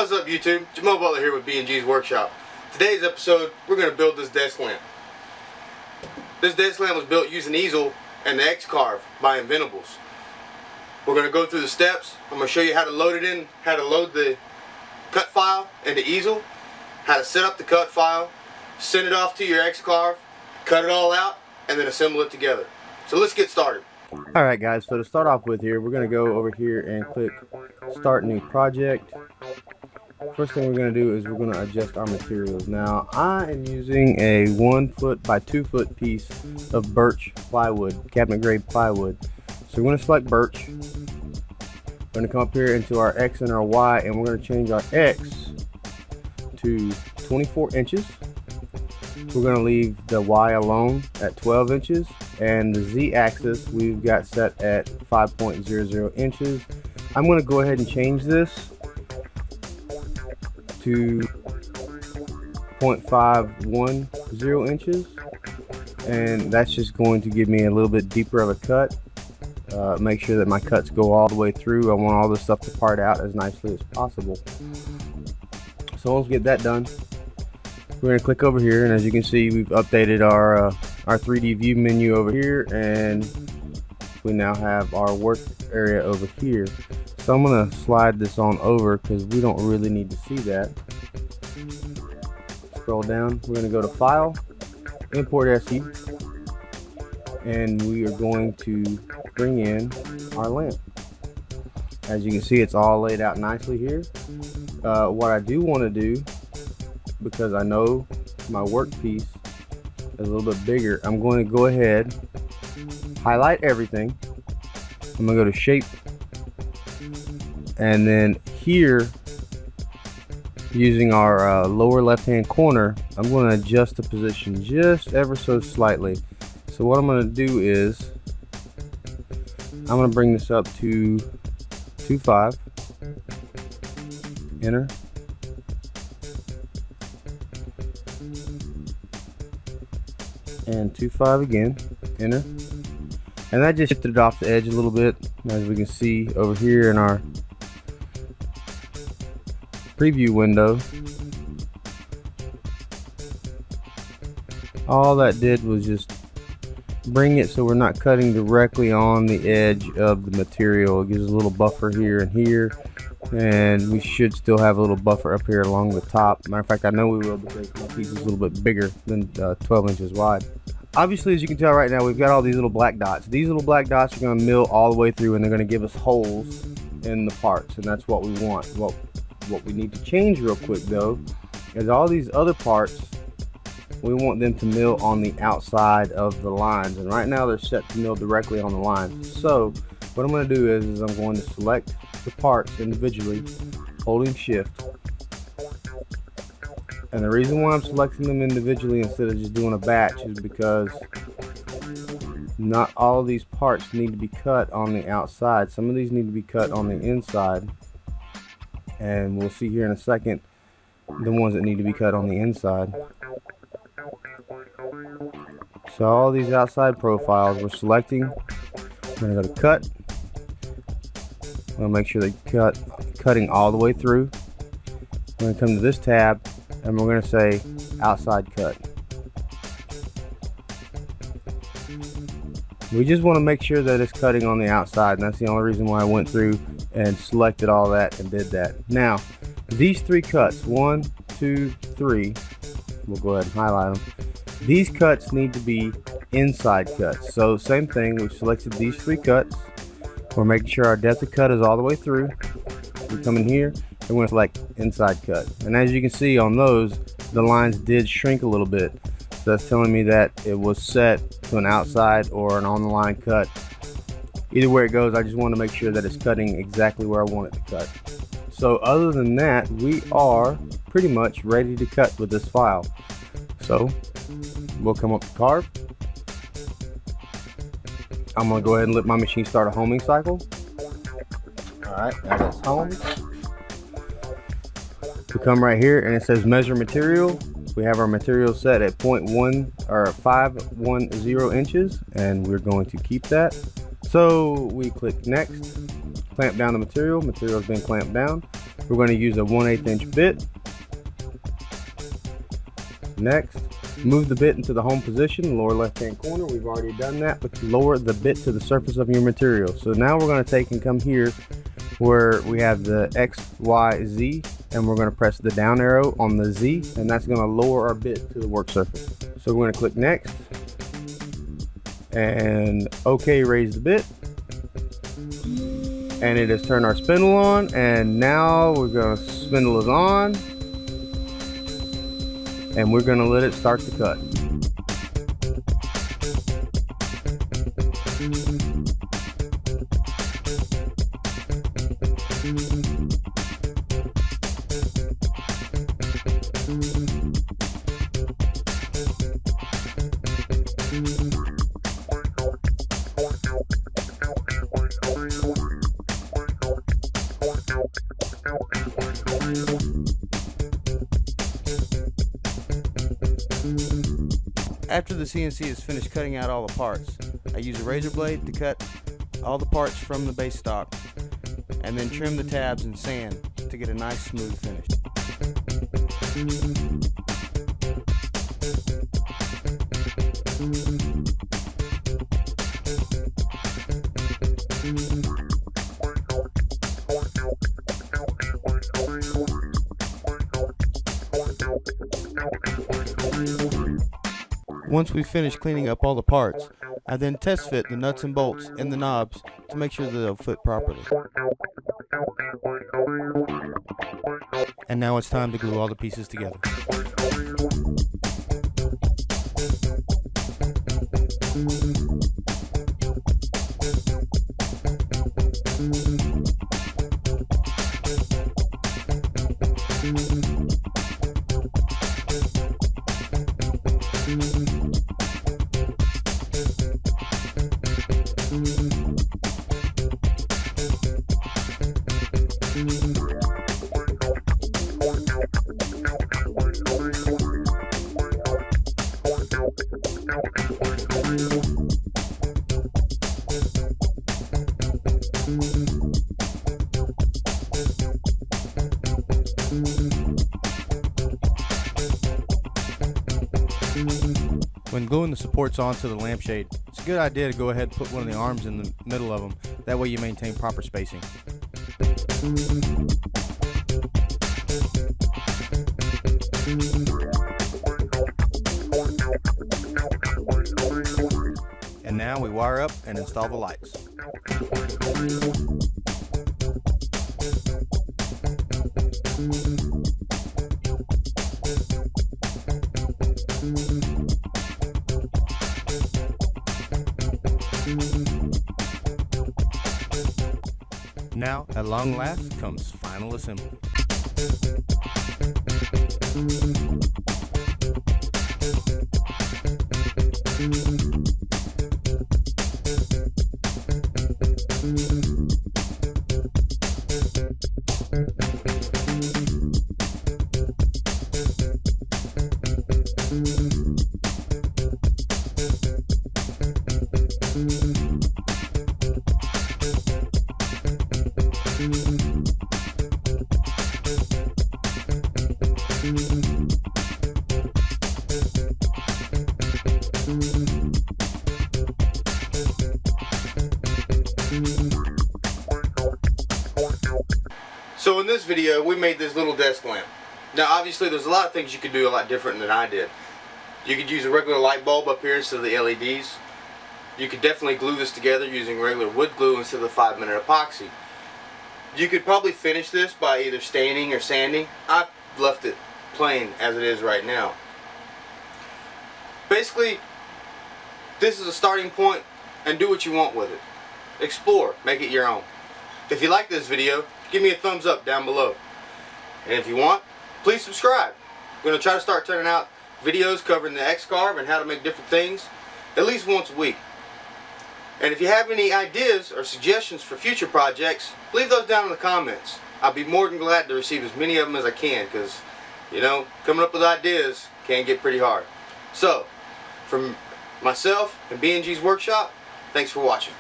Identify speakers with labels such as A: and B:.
A: What's up YouTube? Jamal Butler here with B&G's Workshop. Today's episode, we're going to build this desk lamp. This desk lamp was built using easel and the carve by Inventables. We're going to go through the steps. I'm going to show you how to load it in, how to load the cut file into easel, how to set up the cut file, send it off to your carve, cut it all out, and then assemble it together. So let's get started.
B: Alright guys, so to start off with here, we're going to go over here and click Start New Project. First thing we're going to do is we're going to adjust our materials. Now, I am using a 1 foot by 2 foot piece of birch plywood, cabinet grade plywood. So we're going to select birch. We're going to come up here into our X and our Y, and we're going to change our X to 24 inches. We're going to leave the Y alone at 12 inches, and the Z axis we've got set at 5.00 inches. I'm going to go ahead and change this to 0.510 inches, and that's just going to give me a little bit deeper of a cut. Make sure that my cuts go all the way through. I want all this stuff to part out as nicely as possible. So once we get that done, we're going to click over here, and as you can see, we've updated our 3D view menu over here, and we now have our work area over here. So I'm going to slide this on over because we don't really need to see that. Scroll down, we're going to go to File, Import SE, and we are going to bring in our lamp. As you can see, it's all laid out nicely here. What I do want to do, because I know my workpiece is a little bit bigger, I'm going to go ahead, highlight everything. I'm going to go to Shape, and then here, using our lower left hand corner, I'm going to adjust the position just ever so slightly. So what I'm going to do is I'm going to bring this up to 2.5, enter, and 2.5 again, enter, and that just shifted it off the edge a little bit, as we can see over here in our preview window. All that did was just bring it so we're not cutting directly on the edge of the material. It gives us a little buffer here and here, and we should still have a little buffer up here along the top. Matter of fact, I know we will, because my piece is a little bit bigger than 12 inches wide. Obviously, as you can tell right now, we've got all these little black dots. These little black dots are going to mill all the way through, and they're going to give us holes in the parts, and that's what we want. What we need to change real quick though is all these other parts, we want them to mill on the outside of the lines, and right now they're set to mill directly on the lines. So what I'm going to do is I'm going to select the parts individually, holding shift, and the reason why I'm selecting them individually instead of just doing a batch is because not all of these parts need to be cut on the outside. Some of these need to be cut on the inside, and we'll see here in a second the ones that need to be cut on the inside. So all these outside profiles we're selecting. We're going to go to cut. We'll make sure they cutting all the way through. We're going to come to this tab, and we're going to say outside cut. We just want to make sure that it's cutting on the outside, and that's the only reason why I went through and selected all that and did that. Now, these 3 cuts, 1, 2, 3, we'll go ahead and highlight them. These cuts need to be inside cuts. So same thing, we've selected these 3 cuts. We're making sure our depth of cut is all the way through. We come in here and we're going to select inside cut. And as you can see on those, the lines did shrink a little bit. So that's telling me that it was set to an outside or an on the line cut. Either way it goes, I just want to make sure that it's cutting exactly where I want it to cut. So other than that, we are pretty much ready to cut with this file. So we'll come up to carve. I'm going to go ahead and let my machine start a homing cycle. Alright, now it's home. We come right here and it says measure material. We have our material set at 0.1 or 510 inches, and we're going to keep that. So we click next, clamp down the material. Material has been clamped down. we're going to use a 1/8 inch bit. Next, move the bit into the home position, lower left hand corner. We've already done that, but lower the bit to the surface of your material. So now we're going to take and come here where we have the X, Y, Z, and we're going to press the down arrow on the Z, and that's going to lower our bit to the work surface. So we're going to click next and OK, raise the bit, and it has turned our spindle on, and now we're going to spindle is on, and we're going to let it start to cut. After the CNC is finished cutting out all the parts, I use a razor blade to cut all the parts from the base stock and then trim the tabs and sand to get a nice smooth finish. Once we finish cleaning up all the parts, I then test fit the nuts and bolts in the knobs to make sure that they'll fit properly. And now it's time to glue all the pieces together. When gluing the supports onto the lampshade, it's a good idea to go ahead and put one of the arms in the middle of them. That way you maintain proper spacing. And now we wire up and install the lights. Now, at long last, comes final assembly.
A: So in this video, we made this little desk lamp. Now obviously there's a lot of things you could do a lot different than I did. You could use a regular light bulb up here instead of the LEDs. You could definitely glue this together using regular wood glue instead of the 5-minute epoxy. You could probably finish this by either staining or sanding. I've left it plain as it is right now. Basically, this is a starting point, and do what you want with it. Explore, make it your own. If you like this video, give me a thumbs up down below. And if you want, please subscribe. I'm going to try to start turning out videos covering the X-carve and how to make different things at least once a week. And if you have any ideas or suggestions for future projects, leave those down in the comments. I'll be more than glad to receive as many of them as I can, because, you know, coming up with ideas can get pretty hard. So, from myself and B&G's Workshop, thanks for watching.